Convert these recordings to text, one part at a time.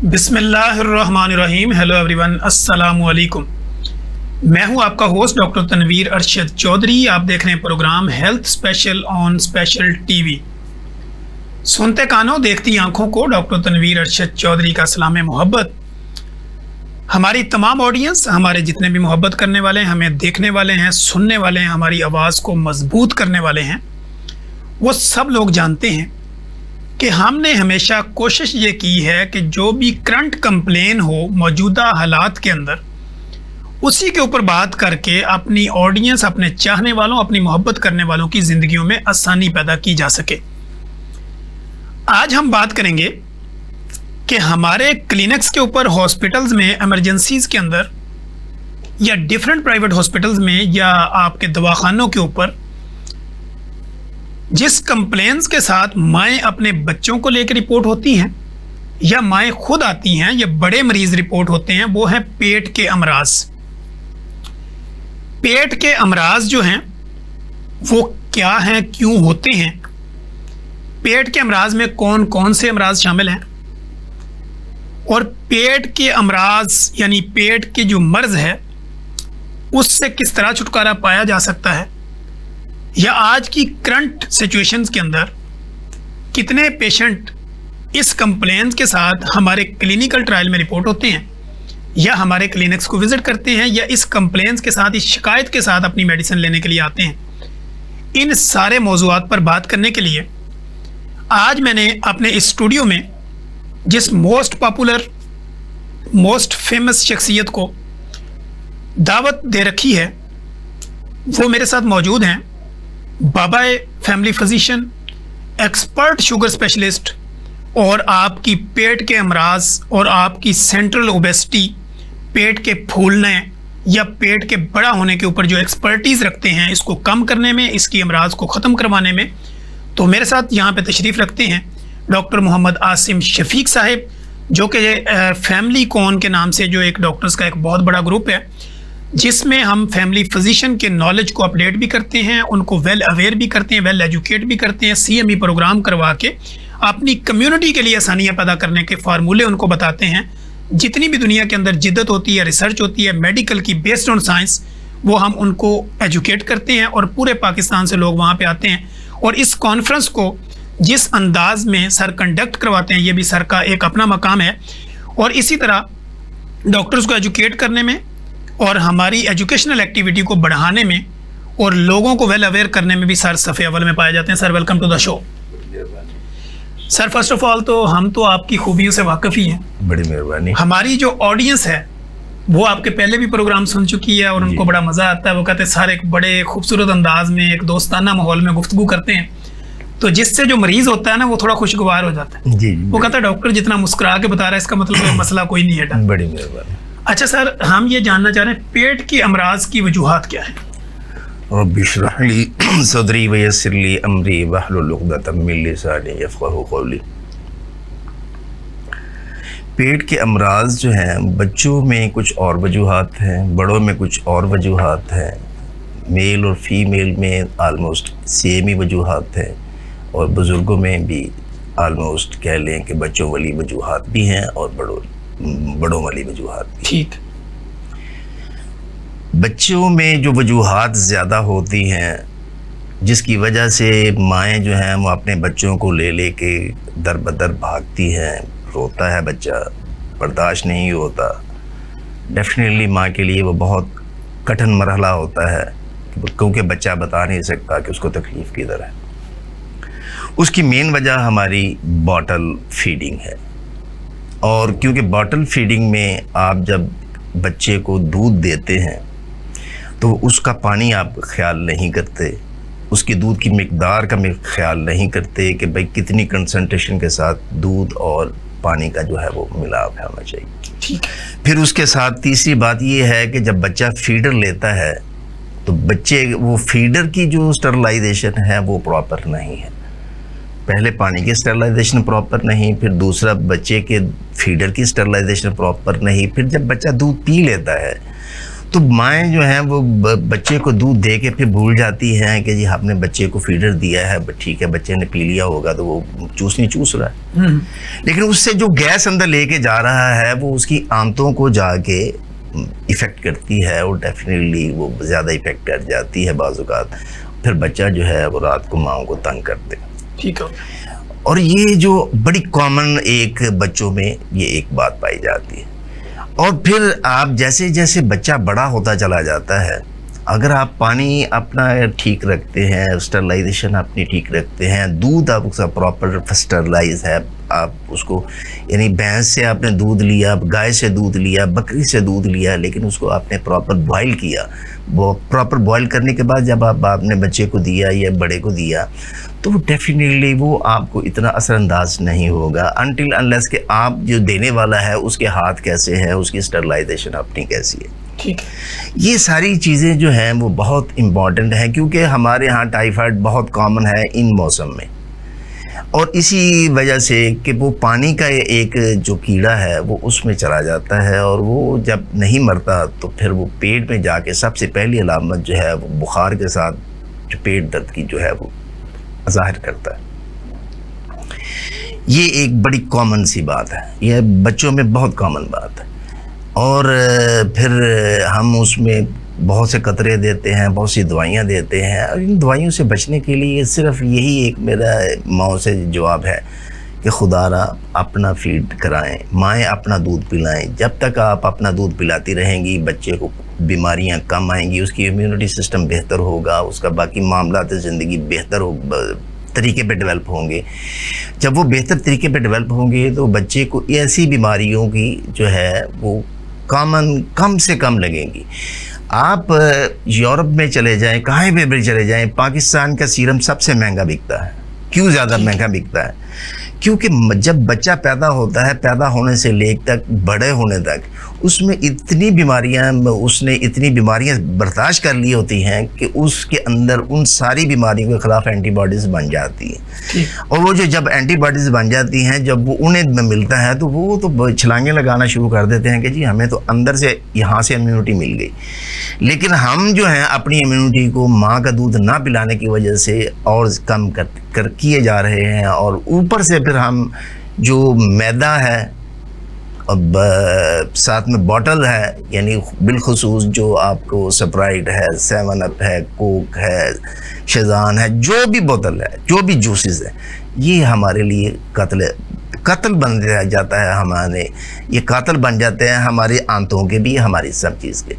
बिस्मिल्लाहिर्रहमानिर्रहीम। Hello everyone, अस्सलाम वालेकुम। मैं हूं आपका होस्ट डॉक्टर तनवीर अरशद चौधरी। आप देख रहे हैं program health special on special TV. सुनते कानों देखती आंखों को डॉक्टर तनवीर अरशद चौधरी का सलाम मोहब्बत। हमारी तमाम ऑडियंस, हमारे जितने भी मोहब्बत करने वाले हैं, हमें देखने वाले हैं, सुनने वाले हैं, हमारी आवाज़ को मजबूत करने वाले हैं, वो सब लोग जानते हैं कि हमने हमेशा कोशिश ये की है कि जो भी करंट कंप्लेन हो मौजूदा हालात के अंदर, उसी के ऊपर बात करके अपनी ऑडियंस, अपने चाहने वालों, अपनी मोहब्बत करने वालों की ज़िंदगियों में आसानी पैदा की जा सके। आज हम बात करेंगे कि हमारे क्लिनिक्स के ऊपर, हॉस्पिटल्स में, एमरजेंसीज़ के अंदर या डिफरेंट प्राइवेट हॉस्पिटल्स में या आपके दवाखानों के ऊपर जिस कंप्लेंट्स के साथ माएँ अपने बच्चों को लेकर रिपोर्ट होती हैं या माएँ खुद आती हैं या बड़े मरीज़ रिपोर्ट होते हैं, वो है पेट के अमराज। पेट के अमराज जो हैं वो क्या हैं, क्यों होते हैं, पेट के अमराज में कौन कौन से अमराज शामिल हैं, और पेट के अमराज यानी पेट के जो मर्ज है उससे किस तरह छुटकारा पाया जा सकता है, या आज की करंट सिचुएशंस के अंदर कितने पेशेंट इस कंप्लेंट के साथ हमारे क्लिनिकल ट्रायल में रिपोर्ट होते हैं या हमारे क्लिनिक्स को विज़िट करते हैं या इस कंप्लेंट्स के साथ, इस शिकायत के साथ अपनी मेडिसिन लेने के लिए आते हैं। इन सारे मौज़ूआत पर बात करने के लिए आज मैंने अपने इस स्टूडियो में जिस मोस्ट पॉपुलर, मोस्ट फेमस शख्सियत को दावत दे रखी है, वो मेरे साथ मौजूद हैं। बाबाए family physician, expert sugar specialist, और आपकी पेट के अमराज और आपकी सेंट्रल ओबेसिटी, पेट के फूलने या पेट के बड़ा होने के ऊपर जो एक्सपर्टीज़ रखते हैं, इसको कम करने में, इसकी अमराज को ख़त्म करवाने में। तो मेरे साथ यहाँ पे तशरीफ़ रखते हैं डॉक्टर मोहम्मद आसिम शफीक साहिब, जो कि फैमिली कॉन के नाम से जो एक डॉक्टर्स का एक बहुत बड़ा ग्रुप है, जिसमें हम फैमिली फिजिशियन के नॉलेज को अपडेट भी करते हैं, उनको वेल अवेयर भी करते हैं, वेल एजुकेट भी करते हैं, CME प्रोग्राम करवा के अपनी कम्युनिटी के लिए आसानियाँ पैदा करने के फार्मूले उनको बताते हैं। जितनी भी दुनिया के अंदर जिद्दत होती है, रिसर्च होती है मेडिकल की बेस्ड ऑन साइंस, वो हम उनको एजुकेट करते हैं और पूरे पाकिस्तान से लोग वहाँ पे आते हैं। और इस कॉन्फ्रेंस को जिस अंदाज में सर कंडक्ट करवाते हैं, ये भी सर का एक अपना मकाम है। और इसी तरह डॉक्टर्स को एजुकेट करने में और हमारी एजुकेशनल एक्टिविटी को बढ़ाने में और लोगों को वेल अवेयर करने में भी सर सफ़े अव्वल में पाए जाते हैं। Sir, welcome to the show. Sir, first of all तो हम तो आपकी खूबियों से वाकिफ़ ही हैं। बड़ी मेहरबानी। हमारी जो ऑडियंस है वो आपके पहले भी प्रोग्राम सुन चुकी है और उनको बड़ा मज़ा आता है। वो कहते हैं सर एक बड़े खूबसूरत अंदाज में, एक दोस्ताना माहौल में गुफ्तगू करते हैं, तो जिससे जो मरीज़ होता है ना वो थोड़ा खुशगवार हो जाता है। जी, वो कहता है डॉक्टर जितना मुस्कुरा के बता रहा है, इसका मतलब मसला कोई नहीं है। बड़ी मेहरबानी। अच्छा सर, हम ये जानना चाह रहे हैं पेट के अमराज की वजूहात क्या है? रब्बि इश्रह ली सदरी वयस्सिर ली अमरी वहलुल उक़दतम मिन लिसानी यफ़क़हू क़ौली। पेट के अमराज जो हैं, बच्चों में कुछ और वजूहात हैं, बड़ों में कुछ और वजूहात हैं, मेल और फीमेल में आलमोस्ट सेम ही वजूहात हैं, और बुज़ुर्गों में भी आलमोस्ट कह लें कि बच्चों वाली वजूहात भी हैं और बड़ों वाली वजूहात भी। ठीक। बच्चों में जो वजूहात ज़्यादा होती हैं, जिसकी वजह से माएँ जो हैं वो अपने बच्चों को ले ले के दर बदर भागती हैं, रोता है बच्चा, बर्दाश्त नहीं होता, डेफिनेटली माँ के लिए वो बहुत कठिन मरहला होता है, क्योंकि बच्चा बता नहीं सकता कि उसको तकलीफ़ किधर है। उसकी मेन वजह हमारी बॉटल फीडिंग है। और क्योंकि बॉटल फीडिंग में आप जब बच्चे को दूध देते हैं तो उसका पानी आप ख्याल नहीं करते, उसकी दूध की मिकदार का ख्याल नहीं करते कि भाई कितनी कंसंट्रेशन के साथ दूध और पानी का जो है वो मिलाप होना चाहिए। ठीक। फिर उसके साथ तीसरी बात ये है कि जब बच्चा फीडर लेता है तो बच्चे वो फीडर की जो स्टरलाइजेशन है वो प्रॉपर नहीं है। पहले पानी की स्टरलाइजेशन प्रॉपर नहीं, फिर दूसरा बच्चे के फीडर की स्टरलाइजेशन प्रॉपर नहीं, फिर जब बच्चा दूध पी लेता है तो माएँ जो हैं वो बच्चे को दूध दे के फिर भूल जाती हैं कि जी आपने बच्चे को फीडर दिया है, ठीक है बच्चे ने पी लिया होगा तो वो चूस नहीं चूस रहा है, लेकिन उससे जो गैस अंदर लेके जा रहा है वो उसकी आंतों को जाके इफ़ेक्ट करती है और डेफिनेटली वो ज़्यादा इफ़ेक्ट कर जाती है बाज़ औक़ात, फिर बच्चा जो है वो रात को माँ को तंग करते हैं। ठीक है। और ये जो बड़ी कॉमन एक बच्चों में ये एक बात पाई जाती है। और फिर आप जैसे जैसे बच्चा बड़ा होता चला जाता है, अगर आप पानी अपना ठीक रखते हैं, स्टरलाइजेशन अपनी ठीक रखते हैं, दूध आपका प्रॉपर स्टरलाइज है, आप उसको यानी भैंस से आपने दूध लिया, गाय से दूध लिया, बकरी से दूध लिया, लेकिन उसको आपने प्रॉपर बॉयल किया, वो प्रॉपर बॉयल करने के बाद जब आपने बच्चे को दिया या बड़े को दिया तो वो डेफिनेटली वो आपको इतना असरअंदाज नहीं होगा अनटिल अनलेस कि आप जो देने वाला है उसके हाथ कैसे है, उसकी स्टरलाइजेशन अपनी कैसी है। ठीक। ये सारी चीज़ें जो हैं वो बहुत इम्पॉर्टेंट हैं क्योंकि हमारे यहाँ टाइफाइड बहुत कॉमन है इन मौसम में, और इसी वजह से कि वो पानी का एक जो कीड़ा है वो उसमें चला जाता है और वो जब नहीं मरता तो फिर वो पेट में जाके सबसे पहली अलामत जो है वो बुखार के साथ जो पेट दर्द की जो है वो ज़ाहिर करता है। ये एक बड़ी कॉमन सी बात है, यह बच्चों में बहुत कॉमन बात है। और फिर हम उसमें बहुत से कतरे देते हैं, बहुत सी दवाइयाँ देते हैं, और इन दवाइयों से बचने के लिए सिर्फ यही एक मेरा माँ से जवाब है कि खुदारा अपना फीड कराएं, माएँ अपना दूध पिलाएं। जब तक आप अपना दूध पिलाती रहेंगी बच्चे को बीमारियां कम आएंगी, उसकी इम्यूनिटी सिस्टम बेहतर होगा, उसका बाकी मामलात ज़िंदगी बेहतर तरीके पे डेवलप होंगे। जब वो बेहतर तरीके पे डेवलप होंगे तो बच्चे को ऐसी बीमारियों की जो है वो कम से कम लगेंगी। आप यूरोप में चले जाएं, कहीं पे भी चले जाएं, पाकिस्तान का सीरम सबसे महंगा बिकता है। क्यों ज़्यादा महंगा बिकता है? क्योंकि जब बच्चा पैदा होता है, पैदा होने से लेकर बड़े होने तक उसमें इतनी बीमारियां, उसने इतनी बीमारियां बर्दाश्त कर ली होती हैं कि उसके अंदर उन सारी बीमारियों के ख़िलाफ़ एंटीबॉडीज़ बन जाती हैं। और वो जो जब एंटीबॉडीज़ बन जाती हैं, जब वो उन्हें मिलता है तो वो तो छलांगे लगाना शुरू कर देते हैं कि जी हमें तो अंदर से यहाँ से इम्यूनिटी मिल गई। लेकिन हम जो हैं अपनी इम्यूनिटी को माँ का दूध ना पिलाने की वजह से और कम कर किए जा रहे हैं, और ऊपर से फिर हम जो मैदा है अब साथ में बॉटल है, यानी बिलखुसूस जो आपको स्प्राइट है, 7 अप है, कोक है, शेज़ान है, जो भी बोतल है, जो भी जूसेस है, ये हमारे लिए कत्ल बन जाता है। हमारे ये कातिल बन जाते हैं, हमारी आंतों के भी, हमारी सब चीज़ के।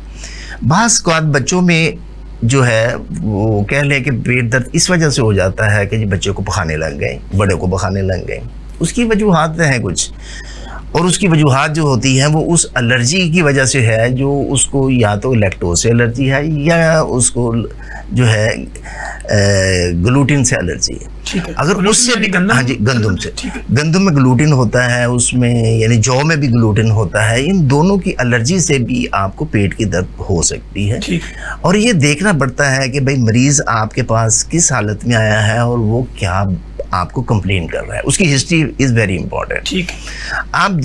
बास को बच्चों में जो है वो कह लें कि पेट दर्द इस वजह से हो जाता है कि बच्चे को पखाने लग गए, बड़े को पखाने लग गए। उसकी वजूहात हैं कुछ, और उसकी वजूहात जो होती हैं वो उस एलर्जी की वजह से है, जो उसको या तो लैक्टोज से एलर्जी है या उसको जो है ग्लूटीन से एलर्जी है। ठीक है। अगर उससे भी, हाँ जी, गंदम से, गंदम में ग्लूटीन होता है, उसमें यानी जौ में भी ग्लूटीन होता है। इन दोनों की एलर्जी से भी आपको पेट की दर्द हो सकती है। और ये देखना पड़ता है कि भाई मरीज़ आपके पास किस हालत में आया है और वो क्या आपको कंप्लेन कर रहा है, उसकी हिस्ट्री इज़ वेरी इंपॉर्टेंट। ठीक। आप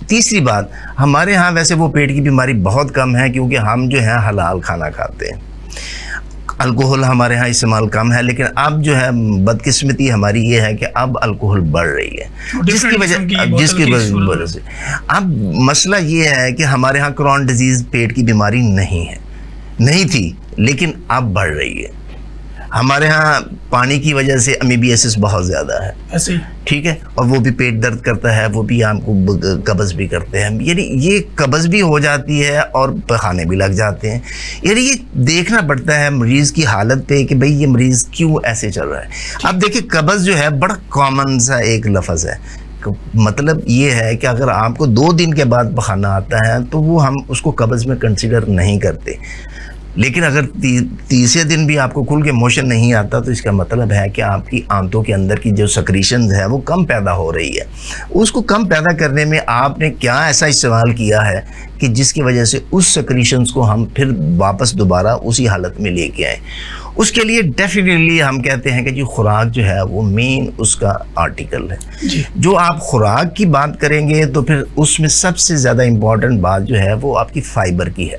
तीसरी बात, हमारे यहाँ वैसे वो पेट की बीमारी बहुत कम है क्योंकि हम जो है हलाल खाना खाते हैं, अल्कोहल हमारे यहाँ इस्तेमाल कम है। लेकिन अब जो है बदकिस्मती हमारी ये है कि अब अल्कोहल बढ़ रही है, जिसकी वजह से अब मसला ये है कि हमारे यहाँ क्रॉन डिजीज़ पेट की बीमारी नहीं थी, लेकिन अब बढ़ रही है। हमारे यहाँ पानी की वजह से अमीबियासिस बहुत ज़्यादा है, ऐसे ही, ठीक है, और वो भी पेट दर्द करता है, वो भी आपको कब्ज़ भी करते हैं, यानी ये कब्ज़ भी हो जाती है और पखाने भी लग जाते हैं। यानी ये देखना पड़ता है मरीज़ की हालत पे कि भाई ये मरीज़ क्यों ऐसे चल रहा है। अब देखिए कब्ज़ जो है बड़ा कॉमन सा एक लफ्ज़ है, मतलब ये है कि अगर आपको 2 दिन के बाद पखाना आता है तो वो हम उसको कब्ज़ में कंसिडर नहीं करते, लेकिन अगर तीसरे दिन भी आपको खुल के मोशन नहीं आता तो इसका मतलब है कि आपकी आंतों के अंदर की जो सेक्रीशंस है वो कम पैदा हो रही है। उसको कम पैदा करने में आपने क्या ऐसा इस्तेमाल किया है कि जिसकी वजह से उस सेक्रीशंस को हम फिर वापस दोबारा उसी हालत में लेके आए। उसके लिए डेफिनेटली हम कहते हैं कि जी खुराक जो है वो मेन उसका आर्टिकल है जी। जो आप खुराक की बात करेंगे तो फिर उसमें सबसे ज़्यादा इम्पॉर्टेंट बात जो है वो आपकी फाइबर की है,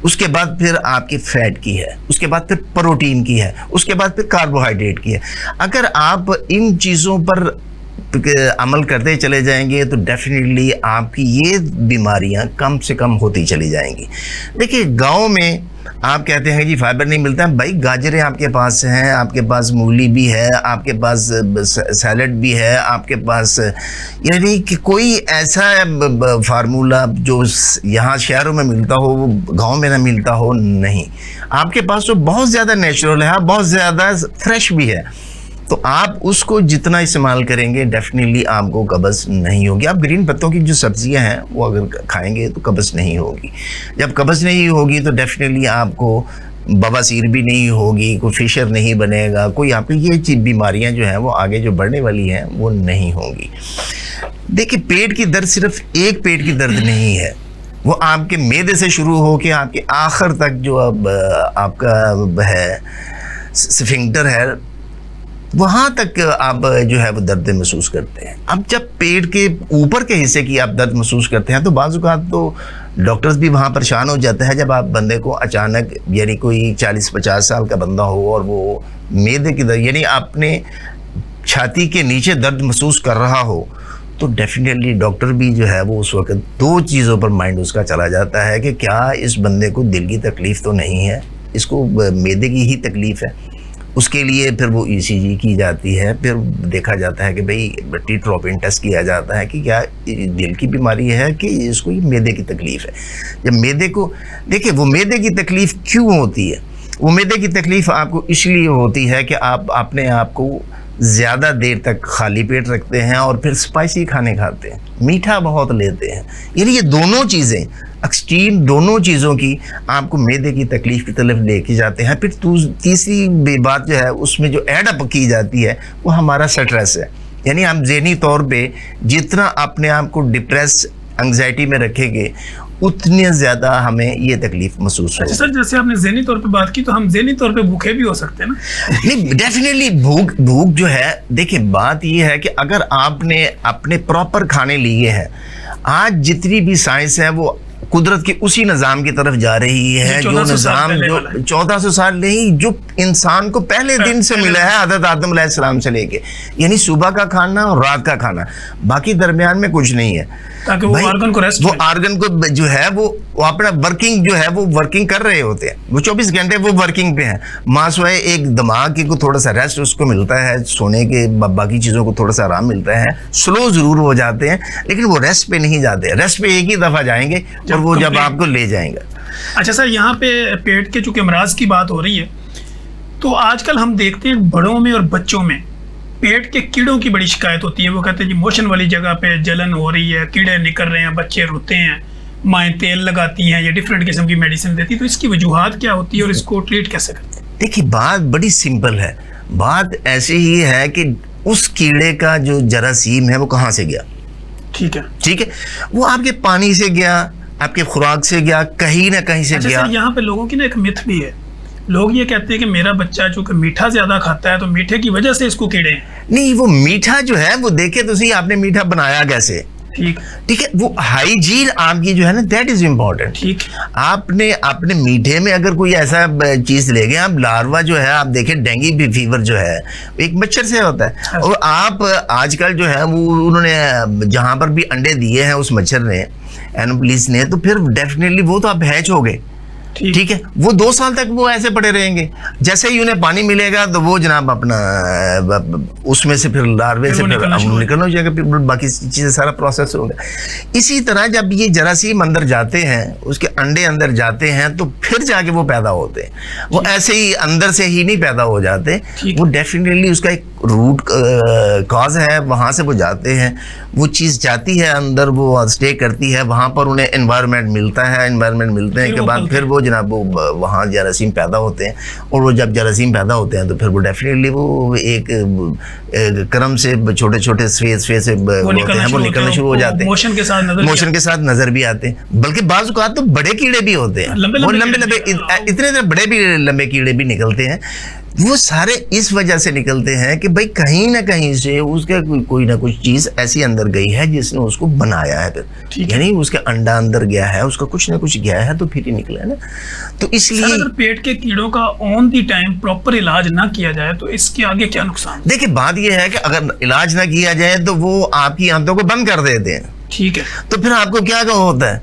उसके बाद फिर आपकी फैट की है, उसके बाद फिर प्रोटीन की है, उसके बाद फिर कार्बोहाइड्रेट की है। अगर आप इन चीज़ों पर अमल करते चले जाएंगे तो डेफिनेटली आपकी ये बीमारियां कम से कम होती चली जाएंगी। देखिए गांव में आप कहते हैं जी फाइबर नहीं मिलता है, भाई गाजरें आपके पास हैं, आपके पास मूली भी है, आपके पास सैलड भी है, आपके पास यानी कि कोई ऐसा फार्मूला जो यहाँ शहरों में मिलता हो वो गांव में ना मिलता हो, नहीं। आपके पास तो बहुत ज़्यादा नेचुरल है, बहुत ज़्यादा फ्रेश भी है, तो आप उसको जितना इस्तेमाल करेंगे डेफिनेटली आपको कब्ज़ नहीं होगी। आप ग्रीन पत्तों की जो सब्जियां हैं वो अगर खाएंगे तो कब्ज़ नहीं होगी। जब कब्ज़ नहीं होगी तो डेफिनेटली आपको बवासीर भी नहीं होगी, कोई फिशर नहीं बनेगा, कोई आपकी ये बीमारियां जो हैं वो आगे जो बढ़ने वाली हैं वो नहीं होंगी। देखिए पेट की दर्द सिर्फ एक पेट की दर्द नहीं है, वो आपके मैदे से शुरू होकर आपके आखिर तक जो अब आपका है स्फिंक्टर है वहाँ तक आप जो है वो दर्द महसूस करते हैं। अब जब पेट के ऊपर के हिस्से की आप दर्द महसूस करते हैं तो बाज़ औक़ात तो डॉक्टर्स भी वहाँ परेशान हो जाते हैं। जब आप बंदे को अचानक यानी कोई 40-50 साल का बंदा हो और वो मैदे की दर्द यानी अपने छाती के नीचे दर्द महसूस कर रहा हो तो डेफिनेटली डॉक्टर भी जो है वो उस वक्त दो चीज़ों पर माइंड उसका चला जाता है कि क्या इस बंदे को दिल की तकलीफ़ तो नहीं है, इसको मैदे की ही तकलीफ़ है। उसके लिए फिर वो ECG की जाती है, फिर देखा जाता है कि भाई टी-ट्रोपिन टेस्ट किया जाता है कि क्या दिल की बीमारी है कि इसको ये मैदे की तकलीफ़ है। जब मैदे को देखिए वो मैदे की तकलीफ़ क्यों होती है, वो मैदे की तकलीफ़ आपको इसलिए होती है कि आप अपने आप को ज़्यादा देर तक खाली पेट रखते हैं और फिर स्पाइसी खाने खाते हैं, मीठा बहुत लेते हैं। यानी ये दोनों चीज़ें एक्सट्रीम दोनों चीज़ों की आपको मैदे की तकलीफ़ की तरफ लेके जाते हैं। फिर तीसरी बात जो है उसमें जो ऐड अप की जाती है वो हमारा स्ट्रेस है। यानी हम ज़हनी तौर पे जितना अपने आप को डिप्रेस एंग्जाइटी में रखेंगे उतने ज़्यादा हमें ये तकलीफ महसूस होगी। अच्छा सर, जैसे आपने ज़हनी तौर पे बात की तो हम ज़हनी तौर पे भूखे भी हो सकते हैं ना? नहीं डेफिनेटली भूख जो है, देखिए बात ये है कि अगर आपने अपने प्रॉपर खाने लिए हैं, आज जितनी भी साइंस है वो कुदरत के उसी निज़ाम की तरफ जा रही है जो निज़ाम जो 1400 साल नहीं जो इंसान को पहले दिन से मिला है हज़रत आदम अलैहिस्सलाम से लेके, यानी सुबह का खाना और रात का खाना, बाकी दरमियान में कुछ नहीं है, ताकि वो आर्गन को रेस्ट, वो आर्गन को जो है वो अपना वर्किंग जो है वो वर्किंग कर रहे होते हैं, वो 24 घंटे वो वर्किंग पे हैं। मासवाए एक दिमाग को थोड़ा सा रेस्ट उसको मिलता है, सोने के बाकी चीज़ों को थोड़ा सा आराम मिलता है, स्लो ज़रूर हो जाते हैं लेकिन वो रेस्ट पे नहीं जाते, रेस्ट पे एक ही दफ़ा जाएंगे और वो जब आपको ले जाएंगे। अच्छा सर, यहाँ पे पेट के चूँकि अमराज की बात हो रही है तो आजकल हम देखते हैं बड़ों में और बच्चों में पेट के कीड़ों की बड़ी शिकायत होती है। वो कहते हैं जी मोशन वाली जगह पे जलन हो रही है, कीड़े निकल रहे हैं, बच्चे रोते हैं, माएँ तेल लगाती हैं या डिफरेंट किस्म की मेडिसिन देती है, तो इसकी वजूहात क्या होती है और इसको ट्रीट कैसे करते हैं? देखिए बात बड़ी सिंपल है, बात ऐसी ही है कि उस कीड़े का जो जरासीम है वो कहाँ से गया, ठीक है, वो आपके पानी से गया, आपके खुराक से गया, कहीं ना कहीं से गया। यहाँ पे लोगों की ना एक मिथ भी है, लोग ये कहते हैं कि मेरा बच्चा चूंकि मीठा ज्यादा खाता है तो मीठे की वजह से इसको कीड़े हैं। नहीं, वो मीठा जो है वो देखे तो सही आपने मीठा बनाया कैसे, ठीक है, वो हाइजीन आपकी जो है ना दैट इज इम्पोर्टेंट। ठीक, आपने अपने मीठे में अगर कोई ऐसा चीज ले गए, आप लार्वा जो है आप देखें डेंगू फीवर जो है एक मच्छर से होता है, और आप आजकल जो है वो उन्होंने जहां पर भी अंडे दिए हैं उस मच्छर ने एनोफिलिस ने, तो फिर डेफिनेटली वो तो आप हैच हो गए, ठीक है, वो 2 साल तक वो ऐसे पड़े रहेंगे। जैसे ही उन्हें पानी मिलेगा तो वो जनाब अपना उसमें से फिर लार्वे से निकलना हो जाएगा, फिर बाकी चीज़ें सारा प्रोसेस होगा। इसी तरह जब ये जरासीम अंदर जाते हैं, उसके अंडे अंदर जाते हैं तो फिर जाके वो पैदा होते हैं, वो ऐसे ही अंदर से ही नहीं पैदा हो जाते, वो डेफिनेटली उसका एक रूट कॉज है, वहाँ से वो जाते हैं, वो चीज़ जाती है अंदर, वो स्टे करती है, वहाँ पर उन्हें एनवायरनमेंट मिलता है, एनवायरनमेंट मिलने के बाद फिर वो जनाब वो वहाँ जरासीम पैदा होते हैं, और वो जब जरासीम पैदा होते हैं तो फिर वो डेफिनेटली वो एक क्रम से छोटे छोटे सफ़ेद से वो निकलना शुरू हो जाते हैं, मोशन के साथ नज़र भी आते हैं। बल्कि बाज़ औक़ात तो बड़े कीड़े भी होते हैं, वो लंबे इतने बड़े भी लंबे कीड़े भी निकलते हैं। वो सारे इस वजह से निकलते हैं कि भाई कहीं ना कहीं से उसका कोई ना कुछ चीज़ ऐसी अंदर गई है जिसने उसको बनाया है, फिर यानी उसका अंडा अंदर गया है, उसका कुछ ना कुछ गया है तो फिर ही निकला है ना। तो इसलिए अगर पेट के कीड़ों का ऑन दी टाइम प्रॉपर इलाज ना किया जाए तो इसके आगे क्या नुकसान? देखिए बात यह है कि अगर इलाज ना किया जाए तो वो आपकी आंतों को बंद कर देते हैं, ठीक है, तो फिर आपको क्या होता है,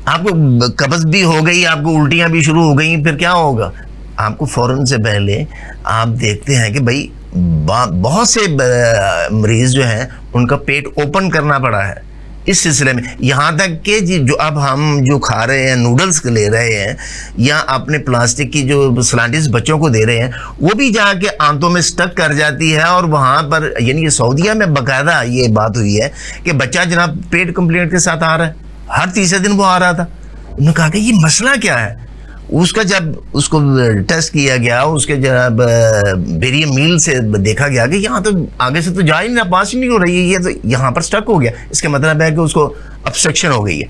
आपको कब्ज भी हो गई, आपको उल्टियां भी शुरू हो गई, फिर क्या होगा? आपको फ़ौरन से पहले आप देखते हैं कि भाई बहुत से मरीज़ जो हैं उनका पेट ओपन करना पड़ा है इस सिलसिले में। यहाँ तक कि जो अब हम जो खा रहे हैं, नूडल्स ले रहे हैं या अपने प्लास्टिक की जो सलांटिस बच्चों को दे रहे हैं, वो भी जाके आंतों में स्टक कर जाती है। और वहाँ पर यानी कि सऊदीया में बाकायदा ये बात हुई है कि बच्चा जनाब पेट कंप्लेंट के साथ आ रहा है, हर तीसरे दिन वो आ रहा था। उन्होंने कहा कि ये मसला क्या है। उसका जब उसको टेस्ट किया गया, उसके जब बेरियम मील से देखा गया कि यहाँ तो आगे से तो जा ही नहीं, पास ही नहीं हो रही है, ये तो यहाँ पर स्टक हो गया। इसका मतलब है कि उसको ऑब्स्ट्रक्शन हो गई है।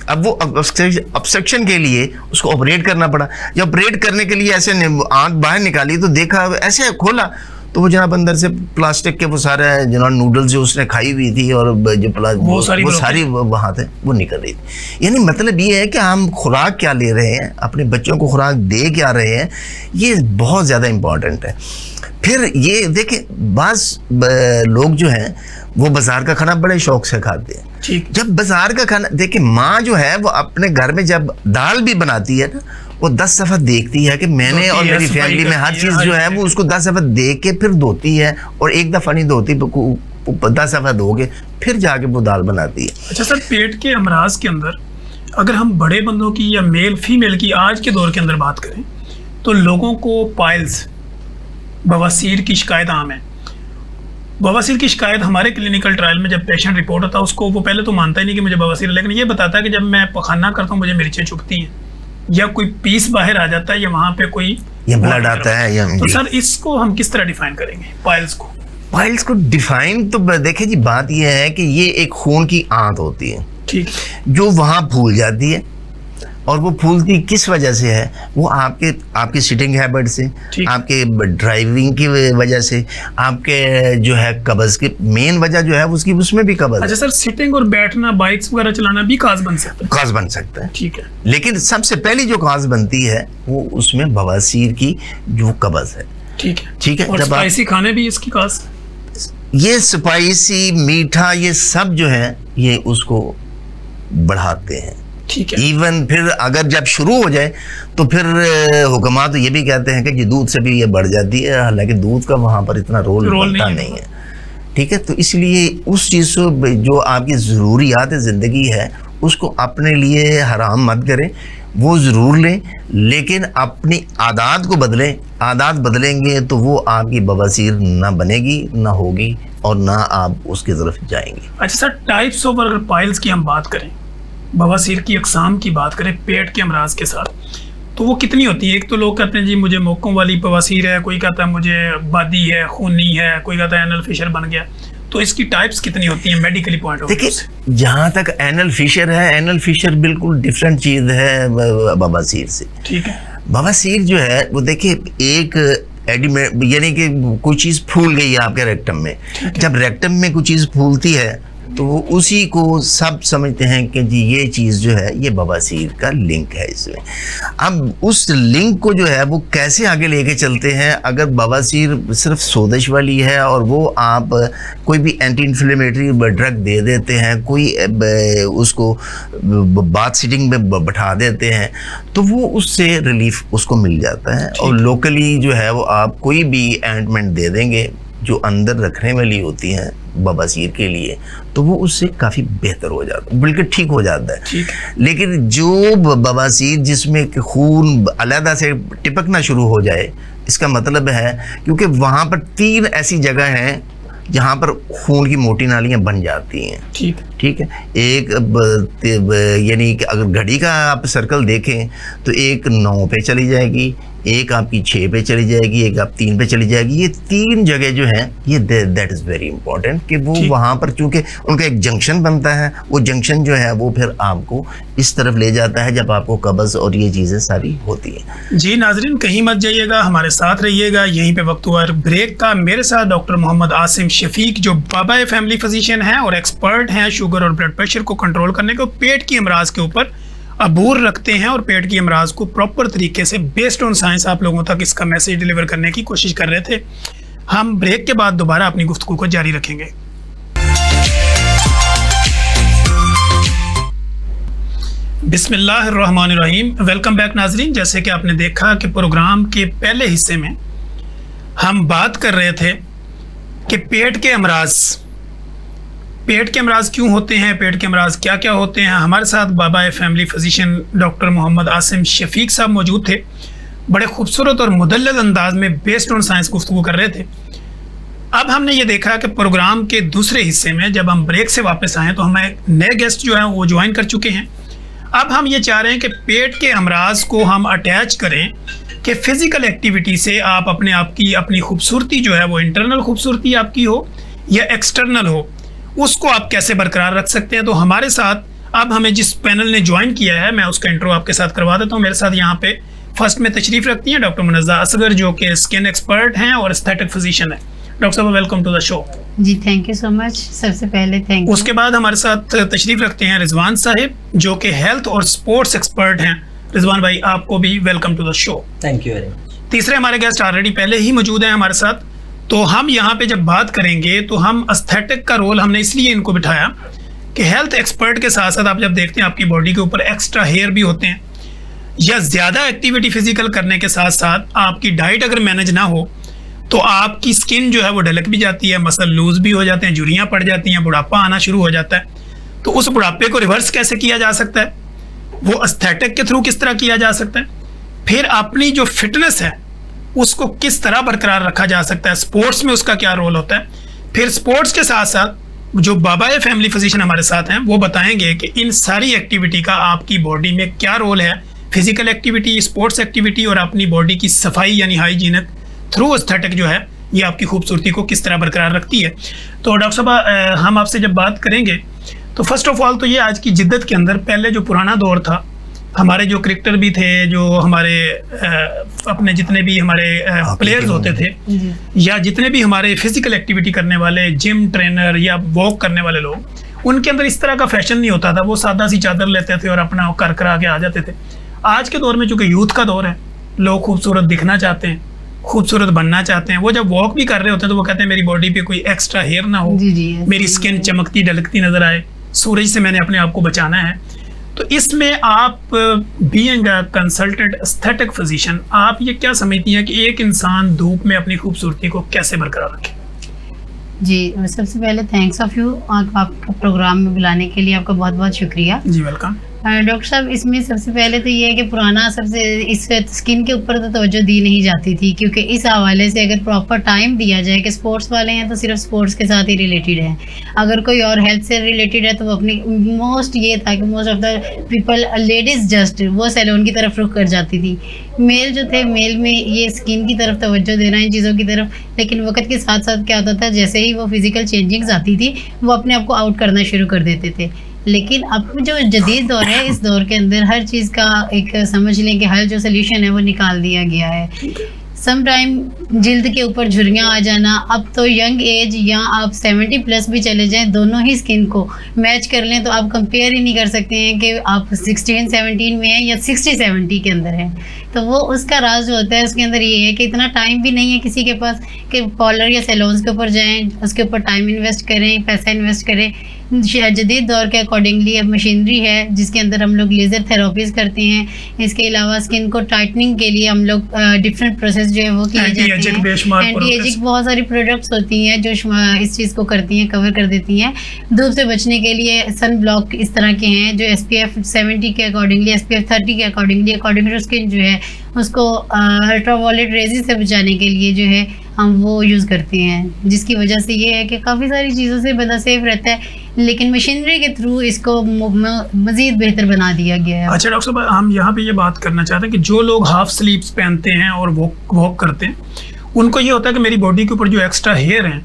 अब वो ऑब्स्ट्रक्शन के लिए उसको ऑपरेट करना पड़ा। जब ऑपरेट करने के लिए ऐसे आंत बाहर निकाली तो देखा, ऐसे खोला तो वो जनाब अंदर से प्लास्टिक के वो सारे जनाब नूडल्स जो उसने खाई हुई थी और जो वो सारी वहाँ थे वो निकल रही थी। यानी मतलब ये है कि हम खुराक क्या ले रहे हैं, अपने बच्चों को खुराक दे क्या रहे हैं, ये बहुत ज़्यादा इम्पॉर्टेंट है। फिर ये देखिए बाज़ लोग जो हैं वो बाज़ार का खाना बड़े शौक से खाते हैं। जब बाज़ार का खाना देखिए, माँ जो है वो अपने घर में जब दाल भी बनाती है ना, वो 10 दफ़ा देखती है कि मैंने और मेरी फैमिली में हर चीज़ जो है वो उसको 10 दफ़ा देख के फिर धोती है, और एक दफ़ा नहीं धोती, 10 दफ़ा धोके फिर जाके वो दाल बनाती है। अच्छा सर, पेट के अमराज के अंदर अगर हम बड़े बंदों की या मेल फीमेल की आज के दौर के अंदर बात करें तो लोगों को पाइल्स, बवासीर की शिकायत आम है। बवासीर की शिकायत हमारे क्लिनिकल ट्रायल में जब पेशेंट रिपोर्ट होता है उसको वो पहले तो मानता ही नहीं कि मुझे बवासीर है, लेकिन ये बताता है कि जब मैं पखाना करता हूँ मुझे मिर्चें चुभती हैं, या कोई पीस बाहर आ जाता है, या वहाँ पे कोई ये ब्लड आता है, या तो सर इसको हम किस तरह डिफाइन करेंगे पाइल्स को? पाइल्स को डिफाइन तो देखिए जी, बात ये है कि ये एक खून की आंत होती है, ठीक, जो वहाँ फूल जाती है। और वो फूलती किस वजह से है? वो आपकी सिटिंग हैबिट से, आपके ड्राइविंग की वजह से, आपके जो है कब्ज की मेन वजह जो है उसकी, उसमें भी कब्ज। अच्छा सर, सिटिंग और बैठना, बाइक्स वगैरह चलाना भी काज बन सकता है? काज बन सकता है, ठीक है। लेकिन सबसे पहली जो काज बनती है वो उसमें बवासीर की जो कब्ज है, ठीक है, ठीक है। और जब स्पाइसी खाने भी इसकी काज, ये स्पाइसी मीठा ये सब जो है ये उसको बढ़ाते हैं, ठीक है। इवन फिर अगर जब शुरू हो जाए तो फिर हुक्मा तो ये भी कहते हैं कि दूध से भी ये बढ़ जाती है, हालांकि दूध का वहाँ पर इतना रोल बनता नहीं है, ठीक है। तो इसलिए उस चीज़ को जो आपकी ज़रूरियात ज़िंदगी है उसको अपने लिए हराम मत करें, वो ज़रूर लें, लेकिन अपनी आदत को बदलें। आदत बदलेंगे तो वो आपकी बवासीर ना बनेगी, ना होगी, और ना आप उसकी तरफ जाएंगे। अच्छा सर, टाइप्स ऑफ अगर पाइल्स की हम बात करें, बवासीर की अकसाम की बात करें पेट के अमराज के साथ, तो वो कितनी होती है? एक तो लोग कहते हैं जी मुझे मोकों वाली बवासीर है, कोई कहता है मुझे बादी है, खूनी है, कोई कहता है एनल फिशर बन गया। तो इसकी टाइप्स कितनी होती हैं मेडिकली पॉइंट ऑफ व्यू से? देखिए जहाँ तक एनल फिशर है, एनल फिशर बिल्कुल डिफरेंट चीज़ है बवासीर से, ठीक है। बवासीर जो है वो देखिए एक एडिमेंट, यानी कि कोई चीज़ फूल गई है आपके रेक्टम में। जब रेक्टम में कोई चीज़ फूलती है तो वो उसी को सब समझते हैं कि जी ये चीज़ जो है ये बवासीर का लिंक है इसमें। अब उस लिंक को जो है वो कैसे आगे लेके चलते हैं? अगर बवासीर सिर्फ सोजिश वाली है और वो आप कोई भी एंटी इन्फ्लेमेटरी ड्रग दे देते हैं, कोई उसको बाथ सीटिंग में बैठा देते हैं, तो वो उससे रिलीफ उसको मिल जाता है। और लोकली जो है वो आप कोई भी एंटमेंट दे देंगे जो अंदर रखने वाली होती हैं बवासीर के लिए, तो वो उससे काफ़ी बेहतर हो जाता है, बिल्कुल ठीक हो जाता है। लेकिन जो बवासीर जिसमें खून अलहदा से टिपकना शुरू हो जाए, इसका मतलब है क्योंकि वहाँ पर 3 ऐसी जगह हैं जहाँ पर खून की मोटी नालियाँ बन जाती हैं, ठीक ठीक है। एक यानी कि अगर घड़ी का आप सर्कल देखें तो एक 9 पे चली जाएगी, एक आपकी 6 पे चली जाएगी, एक आप 3 पे चली जाएगी। ये 3 जगह जो है ये दैट इज़ वेरी इंपॉर्टेंट कि वो वहाँ पर चूँकि उनका एक जंक्शन बनता है, वो जंक्शन जो है वो फिर आपको इस तरफ ले जाता है जब आपको कब्ज़ और ये चीज़ें सारी होती हैं। जी नाजरीन, कहीं मत जाइएगा, हमारे साथ रहिएगा। यहीं पे वक्त हुआ ब्रेक का। मेरे साथ डॉक्टर मोहम्मद आसिम शफीक जो बाबा फैमिली फिजिशियन हैं और एक्सपर्ट हैं शुगर और ब्लड प्रेशर को कंट्रोल करने को, पेट की अमराज के ऊपर अबूर रखते हैं और पेट की अमराज को प्रॉपर तरीके से बेस्ड ऑन साइंस आप लोगों तक इसका मैसेज डिलीवर करने की कोशिश कर रहे थे। हम ब्रेक के बाद दोबारा अपनी गुफ्तगू को जारी रखेंगे। बिस्मिल्लाहिर्रहमानिर्रहीम। वेलकम बैक नाजरीन। जैसे कि आपने देखा कि प्रोग्राम के पहले हिस्से में हम बात कर रहे थे कि पेट के अमराज क्यों होते हैं, पेट के अमराज क्या क्या होते हैं। हमारे साथ बाबा family physician doctor Mohammad Asim Shafiq साहब मौजूद थे। बड़े खूबसूरत और मुदल्लल अंदाज में बेस्ड ऑन साइंस गुफ्तगू कर रहे थे। अब हमने ये देखा कि प्रोग्राम के दूसरे हिस्से में जब हम ब्रेक से वापस आए तो हमें नए गेस्ट जो हैं वो ज्वाइन कर चुके हैं। अब हम ये चाह रहे हैं कि पेट के अमराज को हम अटैच करें कि फ़िज़िकल एक्टिविटी से आप अपनी खूबसूरती जो है वो इंटरनल खूबसूरती आपकी हो या एक्सटर्नल हो, उसको आप कैसे बरकरार रख सकते हैं। तो हमारे साथ अब हमें जिस पैनल ने ज्वाइन किया है, मैं उसका इंट्रो आपके साथ करवा देता हूँ। मेरे साथ यहाँ पे फर्स्ट में तशरीफ़ रखती हैं डॉक्टर मुनज़्ज़ा असगर जो कि स्किन एक्सपर्ट हैं और एस्थेटिक फिजिशियन है। डॉक्टर साहब वेलकम टू द शो। जी थैंक यू सो मच। सबसे पहले थैंक यू। उसके बाद हमारे साथ तशरीफ़ रखते हैं रिजवान साहिब जो कि हेल्थ और स्पोर्ट्स एक्सपर्ट हैं। रिजवान भाई आपको भी welcome to the show. Thank you very much. तीसरे हमारे गेस्ट ऑलरेडी पहले ही मौजूद हैं हमारे साथ। तो हम यहाँ पे जब बात करेंगे तो हम एस्थेटिक का रोल हमने इसलिए इनको बिठाया कि हेल्थ एक्सपर्ट के साथ साथ आप जब देखते हैं आपकी बॉडी के ऊपर एक्स्ट्रा हेयर भी होते हैं या ज़्यादा एक्टिविटी फिजिकल करने के साथ साथ आपकी डाइट अगर मैनेज ना हो तो आपकी स्किन जो है वो ढलक भी जाती है, मसल लूज भी हो जाते हैं, झुर्रियाँ पड़ जाती हैं, बुढ़ापा आना शुरू हो जाता है। तो उस बुढ़ापे को रिवर्स कैसे किया जा सकता है, वो एस्थेटिक के थ्रू किस तरह किया जा सकता है, फिर अपनी जो फिटनेस है उसको किस तरह बरकरार रखा जा सकता है, स्पोर्ट्स में उसका क्या रोल होता है। फिर स्पोर्ट्स के साथ साथ जो बाबा फैमिली फिजिशियन हमारे साथ हैं वो बताएंगे कि इन सारी एक्टिविटी का आपकी बॉडी में क्या रोल है, फिजिकल एक्टिविटी, स्पोर्ट्स एक्टिविटी और अपनी बॉडी की सफाई यानी हाइजीनिक थ्रू एस्थेटिक जो है ये आपकी खूबसूरती को किस तरह बरकरार रखती है। तो डॉक्टर साहब हम आपसे जब बात करेंगे तो फर्स्ट ऑफ ऑल तो ये आज की जिद्दत के अंदर पहले जो पुराना दौर था, हमारे जो क्रिकेटर भी थे, जो हमारे अपने जितने भी हमारे प्लेयर्स होते थे या जितने भी हमारे फिजिकल एक्टिविटी करने वाले जिम ट्रेनर या वॉक करने वाले लोग, उनके अंदर इस तरह का फैशन नहीं होता था। वो सादा सी चादर लेते थे और अपना कर करा के आ जाते थे। आज के दौर में चूँकि यूथ का दौर है, लोग खूबसूरत दिखना चाहते हैं, खूबसूरत बनना चाहते हैं। वो जब वॉक भी कर रहे होते हैं तो वो कहते हैं मेरी बॉडी पे कोई एक्स्ट्रा हेयर ना हो, मेरी स्किन चमकती ढलकती नजर आए, सूरज से मैंने अपने आप को बचाना है। तो इसमें आप being a consultant aesthetic physician, आप ये क्या समझती हैं कि एक इंसान धूप में अपनी खूबसूरती को कैसे बरकरार रखे? जी सबसे पहले थैंक्स ऑफ यू, आपको प्रोग्राम में बुलाने के लिए आपका बहुत बहुत शुक्रिया। जी वेलकम। डॉक्टर साहब इसमें सबसे पहले तो ये है कि पुराना सबसे इस स्किन के ऊपर तो तवज्जो दी नहीं जाती थी, क्योंकि इस हवाले से अगर प्रॉपर टाइम दिया जाए कि स्पोर्ट्स वाले हैं तो सिर्फ स्पोर्ट्स के साथ ही रिलेटेड है, अगर कोई और हेल्थ से रिलेटेड है तो वो अपनी ये था कि most of the people ladies just वो सैलून की तरफ रुख कर जाती थी। मेल जो थे, मेल में ये स्किन की तरफ तवज्जो देना इन चीज़ों की तरफ, लेकिन वक्त के साथ साथ क्या होता था, जैसे ही वो फिज़िकल चेंजिंग्स आती थी वो अपने आप को आउट करना शुरू कर देते थे। लेकिन अब जो जदीद दौर है, इस दौर के अंदर हर चीज़ का एक समझ लें कि हर जो सोल्यूशन है वो निकाल दिया गया है। सम टाइम जिल्द के ऊपर झुर्रियाँ आ जाना, अब तो यंग एज या आप 70 प्लस भी चले जाएं, दोनों ही स्किन को मैच कर लें तो आप कंपेयर ही नहीं कर सकते हैं कि आप 16-17 में हैं या 60-70 के अंदर हैं। तो वो उसका राज जो होता है उसके अंदर ये है कि इतना टाइम भी नहीं है किसी के पास कि पार्लर या सैलून्स के ऊपर जाएं, उसके ऊपर टाइम इन्वेस्ट करें, पैसा इन्वेस्ट करें। जदीद दौर के अकॉर्डिंगली अब मशीनरी है जिसके अंदर हम लोग लेज़र थेरेपीज़ करते हैं। इसके अलावा स्किन को टाइटनिंग के लिए हम लोग डिफरेंट प्रोसेस जो है वो किए जाते हैं। एंटी एजिंग बहुत सारी प्रोडक्ट्स होती हैं जो इस चीज़ को करती हैं, कवर कर देती हैं। धूप से बचने के लिए सन ब्लॉक इस तरह के हैं जो SPF 70 के अकॉर्डिंगली, SPF 30 के अकॉर्डिंगली अकॉर्डिंग टू स्किन जो है उसको अल्ट्रावायलेट रेजिस से बचाने के लिए जो है हम वो यूज़ करते हैं, जिसकी वजह से ये है कि काफ़ी सारी चीज़ों से बंदा सेफ रहता है, लेकिन मशीनरी के थ्रू इसको मज़ीद बेहतर बना दिया गया है। अच्छा डॉक्टर साहब, हम यहाँ पे ये बात करना चाहते हैं कि जो लोग हाफ स्लीव्स पहनते हैं और वॉक करते हैं, उनको ये होता है कि मेरी बॉडी के ऊपर जो एक्स्ट्रा हेयर हैं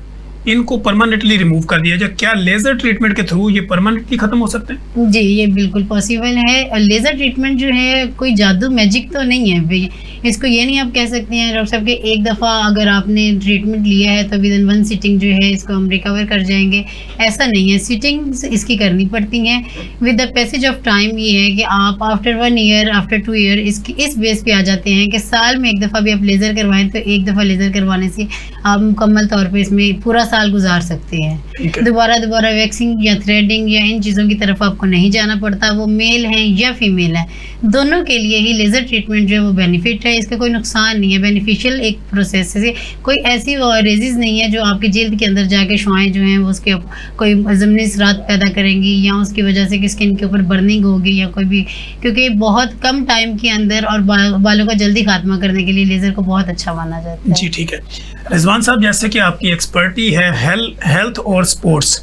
इनको परमानेंटली रिमूव कर दिया जाए, क्या लेज़र ट्रीटमेंट के थ्रू ये परमानेंटली ख़त्म हो सकते हैं? जी, ये बिल्कुल पॉसिबल है। और लेज़र ट्रीटमेंट जो है कोई जादू मैजिक तो नहीं है भाई, इसको ये नहीं आप कह सकते हैं डॉक्टर साहब कि एक दफ़ा अगर आपने ट्रीटमेंट लिया है तो विद इन 1 सिटिंग जो है इसको हम रिकवर कर जाएंगे, ऐसा नहीं है। सिटिंग्स इसकी करनी पड़ती हैं with the passage of time. ये है कि आप आफ्टर 1 ईयर, आफ्टर 2 ईयर इस बेस पे आ जाते हैं कि साल में एक दफ़ा भी आप लेज़र करवाएं तो एक दफ़ा लेज़र करवाने से आप मुकम्मल तौर पर इसमें पूरा साल गुजार सकते हैं। दोबारा वैक्सिंग या थ्रेडिंग या इन चीज़ों की तरफ आपको नहीं जाना पड़ता। वो मेल हैं या फीमेल है, दोनों के लिए ही लेज़र ट्रीटमेंट जो है वो बेनिफिट है, इसका कोई नुकसान नहीं है। बेनिफिशियल एक प्रोसेस है, कोई ऐसी रेजिस नहीं है जो आपकी जल्द के अंदर जाके शुआएं जो हैं वो उसके कोई ज़मनी असरात पैदा करेंगी या उसकी वजह से कि स्किन के ऊपर बर्निंग होगी या कोई भी, क्योंकि बहुत कम टाइम के अंदर और बालों का जल्दी खात्मा करने के लिए लेज़र को बहुत अच्छा माना जाता है। जी ठीक है। रिजवान साहब, जैसे कि आपकी एक्सपर्टी है हेल्थ और स्पोर्ट्स,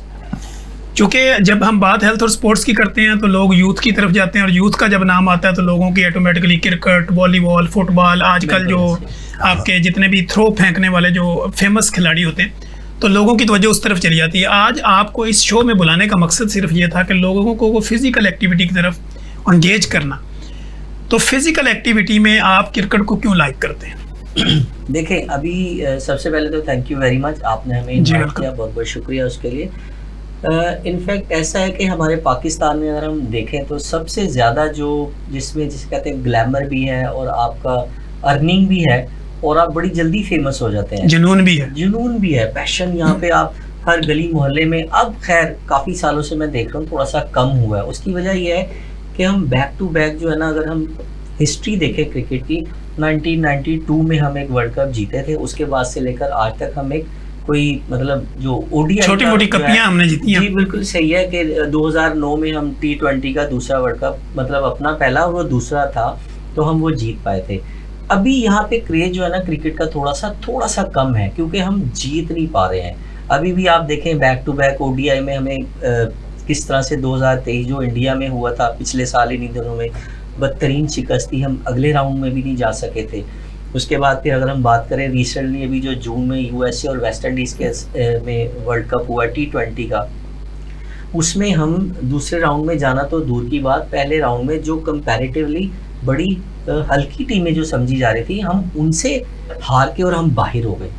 क्योंकि जब हम बात हेल्थ और स्पोर्ट्स की करते हैं तो लोग यूथ की तरफ जाते हैं, और यूथ का जब नाम आता है तो लोगों की ऑटोमेटिकली क्रिकेट, वॉलीबॉल, फुटबॉल, आजकल जो आपके जितने भी थ्रो फेंकने वाले जो फेमस खिलाड़ी होते हैं, तो लोगों की तवज्जो उस तरफ चली जाती है। आज आपको इस शो में बुलाने का मकसद सिर्फ ये था कि लोगों को वो फिज़िकल एक्टिविटी की तरफ इंगेज करना। तो फिज़िकल एक्टिविटी में आप क्रिकेट को क्यों लाइक करते हैं? देखें, अभी सबसे पहले तो थैंक यू वेरी मच, आपने हमें इन्वाइट किया, बहुत बहुत शुक्रिया उसके लिए। इनफैक्ट ऐसा है कि हमारे पाकिस्तान में अगर हम देखें तो सबसे ज़्यादा जो जिसमें जिसे कहते हैं ग्लैमर भी है और आपका अर्निंग भी है और आप बड़ी जल्दी फेमस हो जाते हैं, जुनून भी है, पैशन यहाँ पे आप हर गली मोहल्ले में, अब खैर काफ़ी सालों से मैं देख रहा हूँ थोड़ा सा कम हुआ है। उसकी वजह यह है कि हम बैक टू बैक जो है ना, अगर हम हिस्ट्री देखें क्रिकेट की, 1992 में हम एक वर्ल्ड कप जीते थे, उसके बाद से लेकर आज तक हम एक कोई मतलब जो ओडीआई छोटी मोटी कपियां हमने जीती हैं। जी बिल्कुल सही है कि 2009 में हम T20 का दूसरा वर्ल्ड कप, मतलब अपना पहला और वो दूसरा था, तो हम वो जीत पाए थे। अभी यहाँ पे क्रेज जो है ना क्रिकेट का थोड़ा सा कम है, क्योंकि हम जीत नहीं पा रहे हैं। अभी भी आप देखें बैक टू बैक ओडीआई में हमें किस तरह से 2023 जो इंडिया में हुआ था पिछले साल, इन्हीं दिनों में बदतरीन शिकस्त थी, हम अगले राउंड में भी नहीं जा सके थे। उसके बाद फिर अगर हम बात करें रिसेंटली अभी जो जून में यूएसए और वेस्ट इंडीज़ के में वर्ल्ड कप हुआ T20 का, उसमें हम दूसरे राउंड में जाना तो दूर की बात, पहले राउंड में जो कंपैरेटिवली बड़ी हल्की टीमें जो समझी जा रही थी, हम उनसे हार के और हम बाहर हो गए।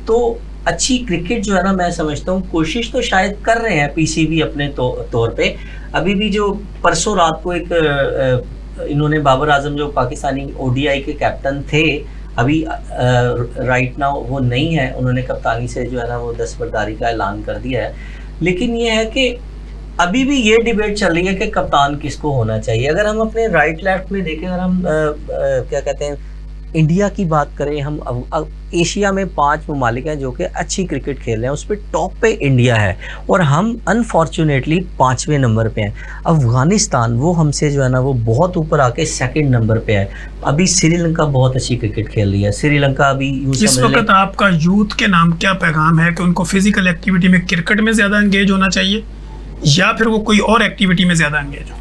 तो अच्छी क्रिकेट जो है ना, मैं समझता हूँ कोशिश तो शायद कर रहे हैं पीसीबी अपने तौर पे। अभी भी जो परसों रात को एक इन्होंने बाबर आजम जो पाकिस्तानी ओडीआई के कैप्टन थे, अभी राइट नाउ वो नहीं है, उन्होंने कप्तानी से जो है ना वो दस्तबरदारी का ऐलान कर दिया है। लेकिन ये है कि अभी भी ये डिबेट चल रही है कि कप्तान किसको होना चाहिए। अगर हम अपने राइट लेफ्ट में देखें, अगर हम क्या कहते हैं इंडिया की बात करें, हम एशिया में 5 ममालिक हैं जो कि अच्छी क्रिकेट खेल रहे हैं, उस पर टॉप पे इंडिया है और हम अनफॉर्चुनेटली 5वें नंबर पे हैं। अफ़गानिस्तान वो हमसे जो है ना वो बहुत ऊपर आके 2nd नंबर पे है। अभी श्रीलंका बहुत अच्छी क्रिकेट खेल रही है। श्रीलंका अभी इस वक्त आपका यूथ के नाम क्या पैगाम है कि उनको फिजिकल एक्टिविटी में क्रिकेट में ज़्यादा एंगेज होना चाहिए या फिर वो कोई और एक्टिविटी में ज़्यादा एंगेज हो?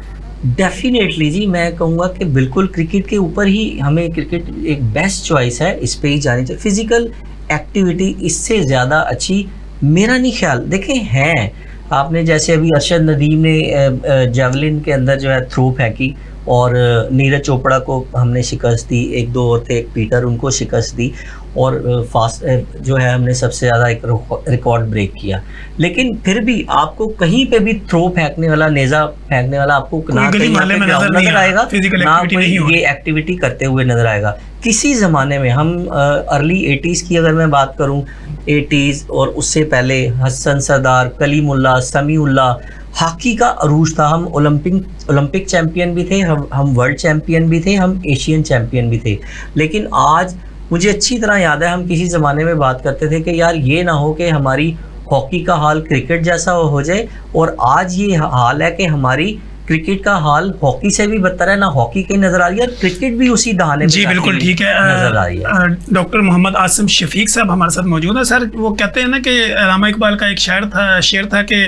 डेफिनेटली जी, मैं कहूँगा कि बिल्कुल क्रिकेट के ऊपर ही हमें, क्रिकेट एक बेस्ट चॉइस है, इस पे ही जानी चाहिए। फिजिकल एक्टिविटी इससे ज़्यादा अच्छी मेरा नहीं ख्याल। देखें हैं, आपने जैसे अभी अरशद नदीम ने जेवलिन के अंदर जो है थ्रो फेंकी और नीरज चोपड़ा को हमने शिकस्त दी, 1-2 और थे, एक पीटर, उनको शिकस्त दी और फास्ट जो है हमने सबसे ज़्यादा एक रिकॉर्ड ब्रेक किया। लेकिन फिर भी आपको कहीं पे भी थ्रो फेंकने वाला, नेज़ा फेंकने वाला आपको ना कहीं नजर आएगा, ना कोई ये एक्टिविटी करते हुए नजर आएगा। किसी ज़माने में हम अर्ली 80s की अगर मैं बात करूँ, 80s और उससे पहले हसन सरदार, कलीमुल्ला, समीउल्ला, हॉकी का अरूज था। हम ओलंपिक चैम्पियन भी थे, हम वर्ल्ड चैम्पियन भी थे, हम एशियन चैम्पियन भी थे। लेकिन आज मुझे अच्छी तरह याद है, हम किसी ज़माने में बात करते थे कि यार ये ना हो कि हमारी हॉकी का हाल क्रिकेट जैसा हो जाए, और आज ये हाल है कि हमारी क्रिकेट का हाल हॉकी से भी बदतर है, ना हॉकी कहीं नजर आ रही है, क्रिकेट भी उसी दहाने पे जी जाती बिल्कुल हुई ठीक नजर आ रही है। है। डॉक्टर मोहम्मद आसिम शफीक साहब हमारे साथ मौजूद है। सर वो कहते हैं ना कि रामा इकबाल का एक शेर था कि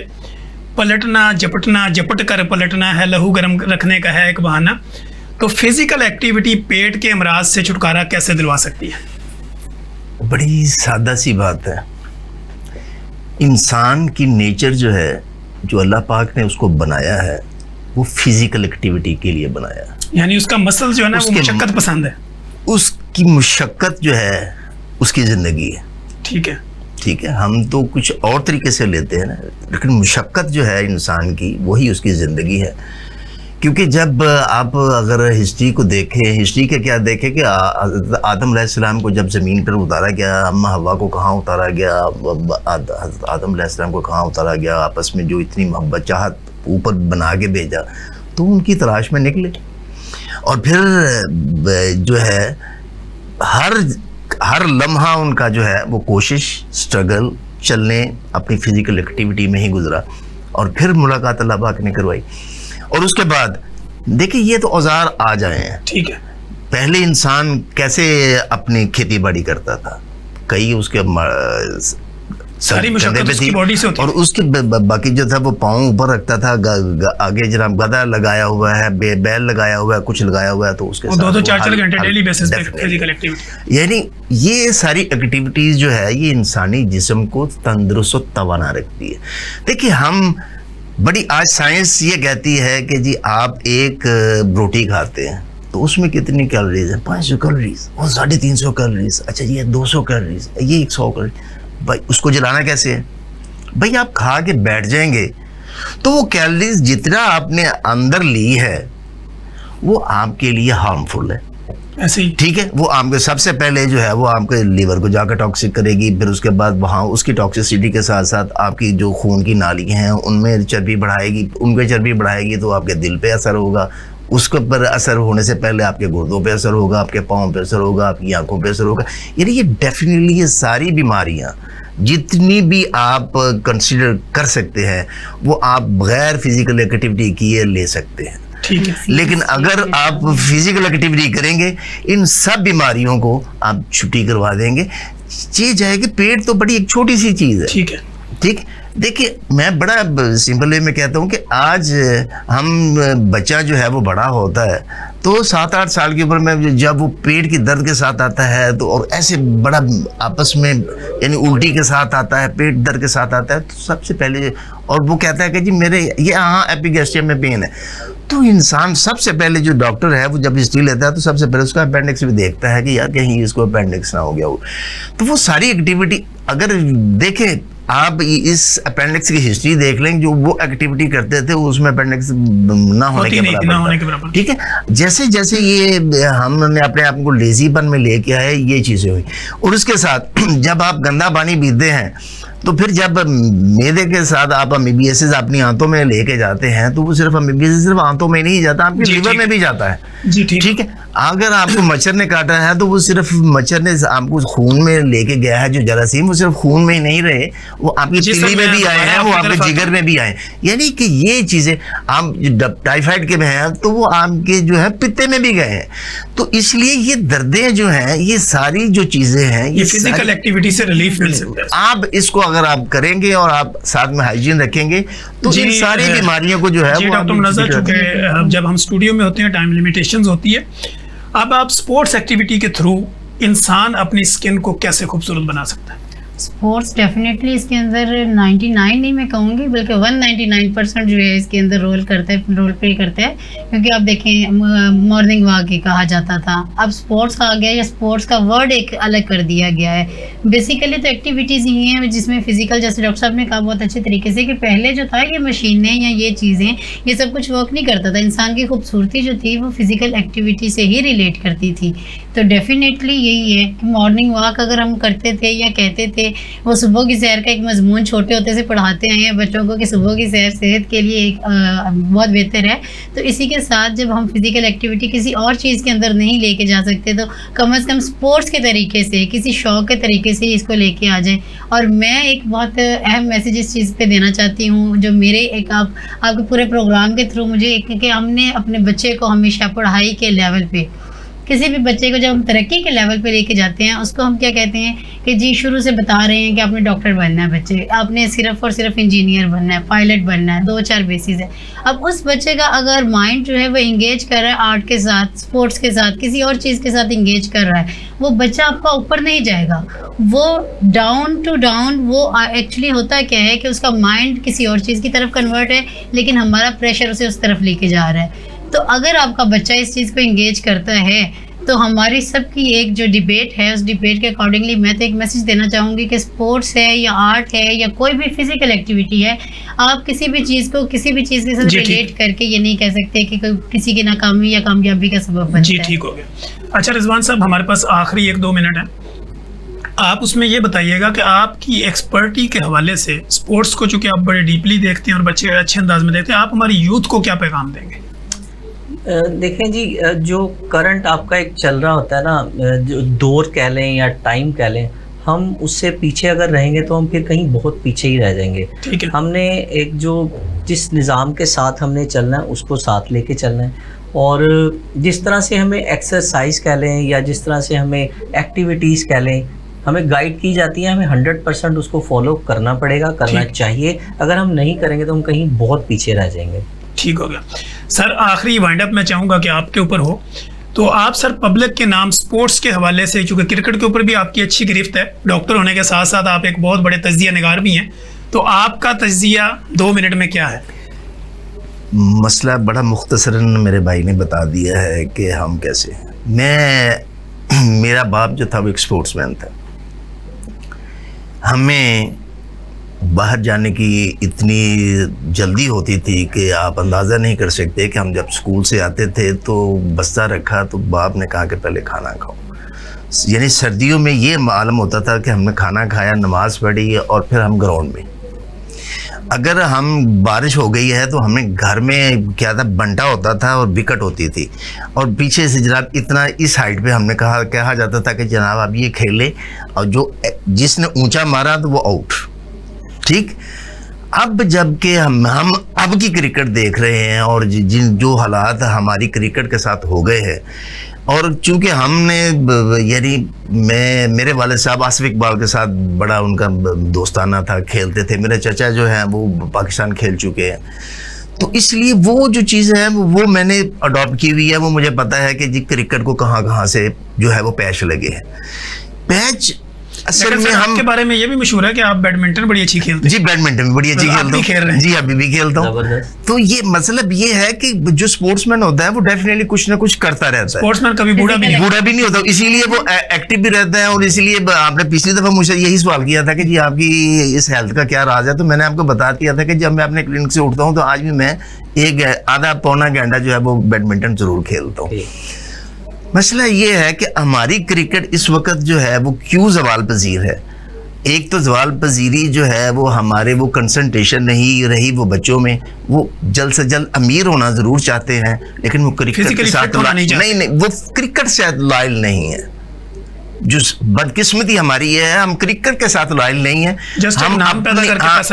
पलटना झपटना झपट कर पलटना है, लहू गर्म रखने का है एक बहाना। तो फिजिकल एक्टिविटी पेट के अमराज से छुटकारा कैसे दिलवा सकती है? बड़ी सादा सी बात है। इंसान की नेचर जो है, जो अल्लाह पाक ने उसको बनाया है, वो फिजिकल एक्टिविटी के लिए बनाया है। यानी उसका मसल जो है ना वो उसके- मुशक्कत पसंद है। उसकी मुशक्कत जो है उसकी ज़िंदगी है। ठीक है। ठीक है, हम तो कुछ और तरीके से लेते हैं ना, लेकिन मुशक्कत जो है इंसान की वही उसकी ज़िंदगी है। क्योंकि जब आप अगर हिस्ट्री को देखें, हिस्ट्री के क्या देखें कि आदम अलैहिस्सलाम को जब ज़मीन पर उतारा गया, अम्मा हवा को कहाँ उतारा गया, आदम अलैहिस्सलाम को कहाँ उतारा गया, आपस में जो इतनी मोहब्बत चाहत ऊपर बना के भेजा, तो उनकी तलाश में निकले। और फिर जो है हर लम्हा उनका जो है वो कोशिश, स्ट्रगल, चलने, अपनी फिजिकल एक्टिविटी में ही गुजरा। और फिर मुलाकात अल्लाह पाक ने करवाई। और उसके बाद देखिए, ये तो औजार आ जाए हैं। ठीक है। पहले इंसान कैसे अपनी खेती बाड़ी करता था, कई उसके सारी मुशक्कत उसकी बॉडी से होती और उसके बाकी जो था वो पाँव ऊपर रखता था, आगे जनाब गधा लगाया हुआ है, बैल लगाया हुआ है, कुछ लगाया हुआ है, तो उसके साथ 2-4 घंटे डेली बेसिस पे फिजिकल एक्टिविटी। यानी ये सारी एक्टिविटीज जो है ये इंसानी जिस्म को तंदुरुस्त और तवाना रखती है। देखिए, हम बड़ी आज साइंस ये कहती है कि जी आप एक रोटी खाते हैं तो उसमें कितनी कैलोरीज है, 500 कैलोरीज, और 350 कैलोरीज, अच्छा ये 200 कैलोरीज, ये 100 कैलोरीज। भाई उसको जलाना कैसे है? भाई आप खा के बैठ जाएंगे तो वो कैलोरीज जितना आपने अंदर ली है वो आपके लिए हार्मफुल है। ऐसे ही। ठीक है, वो आपके सबसे पहले जो है वो आपके लीवर को जाकर टॉक्सिक करेगी, फिर उसके बाद वहाँ उसकी टॉक्सिसिटी के साथ साथ आपकी जो खून की नाली हैं उनमें चर्बी बढ़ाएगी, उनके चर्बी बढ़ाएगी तो आपके दिल पे असर होगा, उसके पर असर होने से पहले आपके गुर्दों पे असर होगा, आपके पाँव पे असर होगा, आपकी आंखों पे असर होगा। यानी ये डेफिनेटली ये सारी बीमारियाँ जितनी भी आप कंसिडर कर सकते हैं वो आप बगैर फिजिकल एक्टिविटी किए ले सकते हैं। ठीक है। लेकिन अगर आप फिजिकल एक्टिविटी करेंगे इन सब बीमारियों को आप छुट्टी करवा देंगे। चीज है कि पेट तो बड़ी एक छोटी सी चीज़ है। ठीक है। ठीक, देखिए मैं बड़ा सिंपल वे में कहता हूँ कि आज हम बच्चा जो है वो बड़ा होता है तो 7-8 साल की उम्र में जब वो पेट की दर्द के साथ आता है तो और ऐसे बड़ा आपस में यानी उल्टी के साथ आता है, पेट दर्द के साथ आता है, तो सबसे पहले और वो कहता है कि जी मेरे ये हाँ एपिगैस्ट्रियम में पेन है, तो इंसान सबसे पहले जो डॉक्टर है वो जब हिस्ट्री लेता है तो सबसे पहले उसका अपेंडिक्स भी देखता है कि यार कहीं इसको अपेंडिक्स ना हो गया हो। तो वो सारी एक्टिविटी अगर देखें आप इस अपेंडिक्स की हिस्ट्री देख लें, जो वो एक्टिविटी करते थे उसमें अपेंडिक्स ना होने के बराबर। ठीक है, जैसे जैसे ये हमने अपने आप को लेजीपन में लेके आए ये चीज़ें हुई। और उसके साथ जब आप गंदा पानी पीते हैं तो फिर जब मैदे के साथ आप अमीबियासिस अपनी आंतों में लेके जाते हैं तो वो सिर्फ अमीबियासिस सिर्फ आंतों में नहीं जाता, आपके लीवर में भी जाता है। जी ठीक है, अगर आपको मच्छर ने काटा है तो वो सिर्फ मच्छर ने आपको खून में लेके गया है, जो जरासीम वो सिर्फ खून में ही नहीं रहे, वो आपकी तिली में भी आए हैं, वो आपके जिगर में भी आए। यानी कि ये चीज़ें आप टाइफाइड के में हैं तो वो आपके जो है पित्ते में भी गए हैं। तो इसलिए ये दर्दें जो हैं ये सारी जो चीज़ें हैं ये फिजिकल एक्टिविटी से रिलीफ मिल सकता है। आप इसको अगर आप करेंगे और आप साथ में हाइजीन रखेंगे तो इन सारी बीमारियों को जो है वो डॉक्टर मुनव्वर, चूंकि जब हम स्टूडियो में होते हैं टाइम लिमिटेशंस होती है, अब आप स्पोर्ट्स एक्टिविटी के थ्रू इंसान अपनी स्किन को कैसे खूबसूरत बना सकता है? स्पोर्ट्स डेफिनेटली इसके अंदर 99 नहीं मैं कहूँगी बल्कि 199% जो है इसके अंदर रोल प्ले करता है। क्योंकि आप देखें मॉर्निंग वॉक कहा जाता था, अब स्पोर्ट्स आ गया या स्पोर्ट्स का वर्ड एक अलग कर दिया गया है। बेसिकली तो एक्टिविटीज़ ही हैं जिसमें फिजिकल, जैसे डॉक्टर साहब ने कहा बहुत अच्छे तरीके से कि पहले जो था ये मशीनें या ये चीज़ें ये सब कुछ वर्क नहीं करता था। इंसान की खूबसूरती जो थी वो फिजिकल एक्टिविटी से ही रिलेट करती थी। तो डेफिनेटली यही है कि मॉर्निंग वॉक अगर हम करते थे या कहते थे, वो सुबह की सैर का एक मजमून छोटे होते से पढ़ाते आए हैं बच्चों को कि सुबह की सैर सेहत के लिए एक बहुत बेहतर है। तो इसी के साथ जब हम फिज़िकल एक्टिविटी किसी और चीज़ के अंदर नहीं लेके जा सकते तो कम से कम स्पोर्ट्स के तरीके से, किसी शौक़ के तरीके से इसको लेके आ जाए। और मैं एक बहुत अहम मैसेज इस चीज़ पे देना चाहती हूँ, जो मेरे एक आपके पूरे प्रोग्राम के थ्रू मुझे एक कि हमने अपने बच्चे को हमेशा पढ़ाई के लेवल पे, किसी भी बच्चे को जब हम तरक्की के लेवल पे लेके जाते हैं उसको हम क्या कहते हैं कि जी शुरू से बता रहे हैं कि आपने डॉक्टर बनना है, बच्चे आपने सिर्फ और सिर्फ इंजीनियर बनना है, पायलट बनना है, 2-4 बेसिस है। अब उस बच्चे का अगर माइंड जो है वो इंगेज कर रहा है आर्ट के साथ, स्पोर्ट्स के साथ, किसी और चीज़ के साथ इंगेज कर रहा है, वो बच्चा आपका ऊपर नहीं जाएगा, वो डाउन टू डाउन। वो एक्चुअली होता क्या है कि उसका माइंड किसी और चीज़ की तरफ कन्वर्ट है, लेकिन हमारा प्रेशर उसे उस तरफ लेके जा रहा है। तो अगर आपका बच्चा इस चीज़ को इंगेज करता है तो हमारी सबकी एक जो डिबेट है उस डिबेट के अकॉर्डिंगली मैं तो एक मैसेज देना चाहूँगी कि स्पोर्ट्स है या आर्ट है या कोई भी फिजिकल एक्टिविटी है, आप किसी भी चीज़ को किसी भी चीज़ के साथ रिलेट करके ये नहीं कह सकते कि किसी की नाकामी या कामयाबी का सबब बनता है। जी ठीक हो गया। अच्छा रिजवान साहब, हमारे पास आखिरी 1-2 मिनट है, आप उसमें ये बताइएगा कि आपकी एक्सपर्टी के हवाले से स्पोर्ट्स को चूँकि आप बड़े डीपली देखते हैं और बच्चे अच्छे अंदाज में देखते हैं, आप हमारी यूथ को क्या पैगाम देंगे? देखें जी, जो करंट आपका एक चल रहा होता है ना, जो दौर कह लें या टाइम कह लें, हम उससे पीछे अगर रहेंगे तो हम फिर कहीं बहुत पीछे ही रह जाएंगे। ठीक है। हमने एक जो जिस निज़ाम के साथ हमने चलना है उसको साथ लेके चलना है, और जिस तरह से हमें एक्सरसाइज कह लें या जिस तरह से हमें एक्टिविटीज़ कह लें हमें गाइड की जाती है, हमें 100% उसको फॉलो करना पड़ेगा, करना चाहिए। अगर हम नहीं करेंगे तो हम कहीं बहुत पीछे रह जाएंगे। ठीक हो गया सर। आखिरी वाइंड अप मैं चाहूँगा कि आपके ऊपर हो, तो आप सर पब्लिक के नाम स्पोर्ट्स के हवाले से, चूँकि क्रिकेट के ऊपर भी आपकी अच्छी गिरफ्त है, डॉक्टर होने के साथ साथ आप एक बहुत बड़े तज्जिया निगार भी हैं, तो आपका तज्जिया 2 मिनट में क्या है? मसला बड़ा मुख्तसरन मेरे भाई ने बता दिया है कि हम कैसे। मेरा बाप जो था वो एक स्पोर्ट्समैन था। हमें बाहर जाने की इतनी जल्दी होती थी कि आप अंदाज़ा नहीं कर सकते कि हम जब स्कूल से आते थे तो बस्ता रखा तो बाप ने कहा कि पहले खाना खाओ। यानी सर्दियों में ये मालूम होता था कि हमने खाना खाया, नमाज़ पढ़ी और फिर हम ग्राउंड में। अगर हम बारिश हो गई है तो हमें घर में क्या था, बंटा होता था और विकेट होती थी, और पीछे से जनाब इतना इस हाइट पे हमने कहा जाता था कि जनाब आप ये खेलें, और जो जिसने ऊंचा मारा तो वो आउट। ठीक। अब जबकि हम अब की क्रिकेट देख रहे हैं और जिन जो हालात हमारी क्रिकेट के साथ हो गए हैं, और चूँकि हमने यानी मेरे वाले साहब आसिफ इकबाल के साथ बड़ा उनका दोस्ताना था, खेलते थे। मेरे चचा जो हैं वो पाकिस्तान खेल चुके हैं, तो इसलिए वो जो चीज़ है वो मैंने अडॉप्ट की हुई है। वो मुझे पता है कि जी क्रिकेट को कहाँ से जो है वो पैच लगे हैं। पैच असल में आपके बारे में ये भी मशहूर है कि आप बैडमिंटन बड़ी अच्छी खेलते हैं। जी बैडमिंटन बड़ी अच्छी खेलता हूँ। जी अभी भी खेलता हूँ। तो ये मतलब ये है कि जो स्पोर्ट्समैन होता है वो डेफिनेटली कुछ ना कुछ करता रहता है। स्पोर्ट्समैन कभी बूढ़ा भी नहीं होता, इसीलिए वो एक्टिव भी रहता है। और इसीलिए आपने पिछली दफ़ा मुझसे यही सवाल किया था कि जी आपकी इस हेल्थ का क्या राज है, तो मैंने आपको बता दिया था कि जब मैं अपने क्लिनिक से उठता हूँ तो आज भी मैं एक आधा पौना घंटा जो है वो बैडमिंटन जरूर खेलता हूँ। मसला ये है कि हमारी क्रिकेट इस वक्त जो है वो क्यों ज़वाल पजीर है। एक तो ज़वाल पजीरी जो है वो हमारे वो कंसंट्रेशन नहीं रही वो बच्चों में। वो जल्द से जल्द अमीर होना ज़रूर चाहते हैं, लेकिन वो क्रिकेट के साथ नहीं वो क्रिकेट से लायल नहीं है। जो बदकिस्मती हमारी ये है, हम क्रिकेट के साथ लायल नहीं है।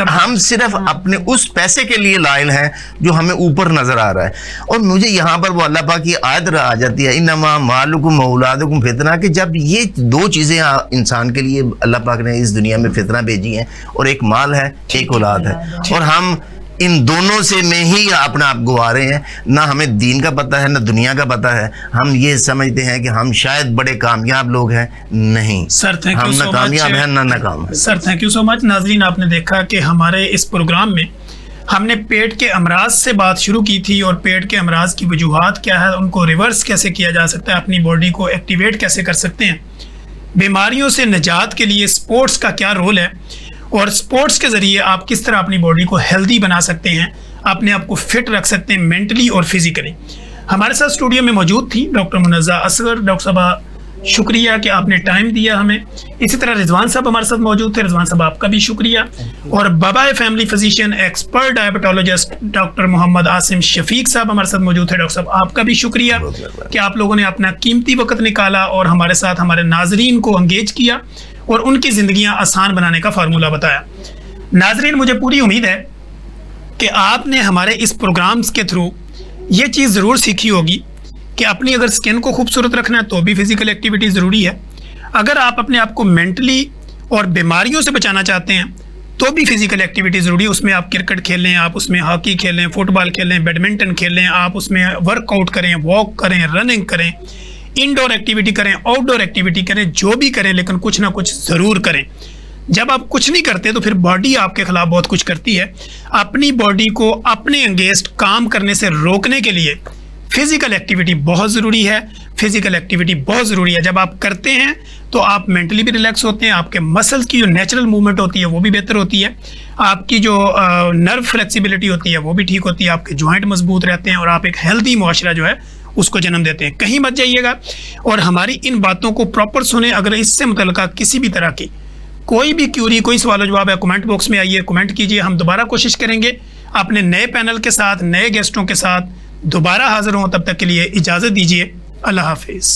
हम सिर्फ अपने उस पैसे के लिए लायल हैं जो हमें ऊपर नजर आ रहा है। और मुझे यहाँ पर वो अल्लाह पाक की आयत आ जाती है, इन्नमा मालुकुम औलादुकुम फितना, कि जब ये 2 चीज़ें इंसान के लिए अल्लाह पाक ने इस दुनिया में फितना भेजी हैं, और एक माल है, एक औलाद है, और हम इन दोनों से में ही अपना आप गवा रहे हैं। ना हमें दीन का पता है ना दुनिया का पता है। हम ये समझते हैं कि हम शायद बड़े कामयाब लोग हैं, नहीं सर, हम ना कामयाब हैं ना नाकाम हैं। Sir thank you so much. नाजरीन, आपने देखा कि हमारे इस प्रोग्राम में हमने पेट के अमराज से बात शुरू की थी, और पेट के अमराज की वजूहात क्या है, उनको रिवर्स कैसे किया जा सकता है, अपनी बॉडी को एक्टिवेट कैसे कर सकते हैं, बीमारियों से निजात के लिए स्पोर्ट्स का क्या रोल है, और स्पोर्ट्स के ज़रिए आप किस तरह अपनी बॉडी को हेल्दी बना सकते हैं, अपने आप को फिट रख सकते हैं मेंटली और फिज़िकली। हमारे साथ स्टूडियो में मौजूद थी डॉक्टर मुनज़्ज़ा असगर। डॉक्टर साहबा शुक्रिया कि आपने टाइम दिया हमें। इसी तरह रिजवान साहब हमारे साथ मौजूद थे। रिजवान साहब आपका भी शुक्रिया। और बाबा family physician expert diabetologist doctor Mohammad Asim Shafiq साहब हमारे साथ मौजूद थे। डॉक्टर साहब आपका भी शुक्रिया कि आप लोगों ने अपना कीमती वक्त निकाला और हमारे साथ हमारे नाजरीन को एंगेज किया और उनकी ज़िंदगियाँ आसान बनाने का फार्मूला बताया। नाजरीन, मुझे पूरी उम्मीद है कि आपने हमारे इस प्रोग्राम्स के थ्रू ये चीज़ ज़रूर सीखी होगी कि अपनी अगर स्किन को खूबसूरत रखना है तो भी फिज़िकल एक्टिविटी ज़रूरी है। अगर आप अपने आप को मेंटली और बीमारियों से बचाना चाहते हैं तो भी फिज़िकल एक्टिविटी ज़रूरी है। उसमें आप क्रिकेट खेलें, आप उसमें हॉकी खेलें, फुटबॉल खेलें, बैडमिंटन खेलें, आप उसमें वर्कआउट करें, वॉक करें, रनिंग करें, इंडोर एक्टिविटी करें, आउटडोर एक्टिविटी करें, जो भी करें, लेकिन कुछ ना कुछ ज़रूर करें। जब आप कुछ नहीं करते तो फिर बॉडी आपके खिलाफ बहुत कुछ करती है। अपनी बॉडी को अपने अगेंस्ट काम करने से रोकने के लिए फिज़िकल एक्टिविटी बहुत ज़रूरी है। फिज़िकल एक्टिविटी बहुत ज़रूरी है। जब आप करते हैं तो आप मेंटली भी रिलैक्स होते हैं, आपके मसल्स की जो नेचुरल मूवमेंट होती है वो भी बेहतर होती है, आपकी जो नर्व फ्लेक्सिबिलिटी होती है वो भी ठीक होती है, आपके जॉइंट मजबूत रहते हैं और आप एक हेल्दी मुआशरा जो है उसको जन्म देते हैं। कहीं मत जाइएगा और हमारी इन बातों को प्रॉपर सुने। अगर इससे मुतल्लिक़ किसी भी तरह की कोई भी क्यूरी, कोई सवाल जवाब है, कमेंट बॉक्स में आइए, कमेंट कीजिए। हम दोबारा कोशिश करेंगे अपने नए पैनल के साथ, नए गेस्टों के साथ दोबारा हाजिर हों। तब तक के लिए इजाज़त दीजिए। अल्लाह हाफिज़।